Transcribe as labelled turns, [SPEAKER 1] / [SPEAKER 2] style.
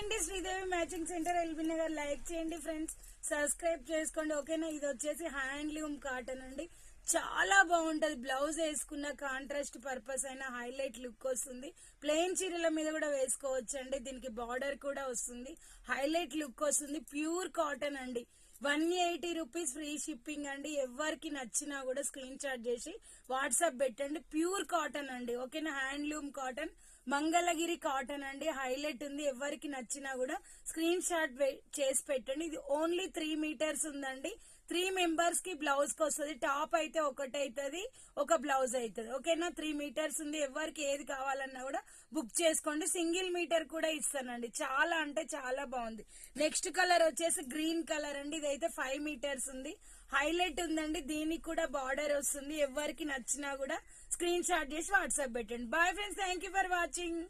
[SPEAKER 1] అండి Sridevi matching centre LB Nagar. Like చేయండి friends, subscribe చేసుకోండి ఓకేనా. ఇది వచ్చేసి హ్యాండ్లూమ్ కాటన్ అండి, చాలా బాగుంటది. బ్లౌజ్ వేసుకున్న కాంట్రాస్ట్ పర్పస్ అయినా హైలైట్ లుక్ వస్తుంది. ప్లెయిన్ చీరల మీద కూడా వేసుకోవచ్చు అండి. దీనికి బార్డర్ కూడా వస్తుంది, హైలైట్ లుక్ వస్తుంది. ప్యూర్ కాటన్ అండి. 180 రూపీస్ ఫ్రీ షిప్పింగ్ అండి. ఎవరికి నచ్చినా కూడా స్క్రీన్ షాట్ చేసి వాట్సాప్ పెట్టండి. ప్యూర్ కాటన్ అండి ఓకేనా. హ్యాండ్లూమ్ కాటన్, మంగళగిరి కాటన్ అండి, హైలైట్ ఉంది. ఎవరికి నచ్చినా కూడా స్క్రీన్ షాట్ చేసి పెట్టండి. ఇది ఓన్లీ 3 మీటర్స్ ఉందండి. 3 మెంబర్స్ కి బ్లౌజ్ కి వస్తుంది. టాప్ అయితే ఒకటి అవుతుంది, ఒక బ్లౌజ్ అవుతుంది ఓకేనా. 3 మీటర్స్ ఉంది. ఎవరికి ఏది కావాలన్నా కూడా బుక్ చేసుకోండి. సింగిల్ మీటర్ కూడా ఇస్తానండి. చాలా అంటే చాలా బాగుంది. నెక్స్ట్ కలర్ వచ్చేసి గ్రీన్ కలర్ అండి. ఇదైతే 5 మీటర్స్ ఉంది, హైలైట్ ఉందండి. దీనికి కూడా బార్డర్ వస్తుంది. ఎవరికి నచ్చినా కూడా స్క్రీన్ షాట్ చేసి వాట్సాప్ పెట్టండి. Bye friends, thank for watching.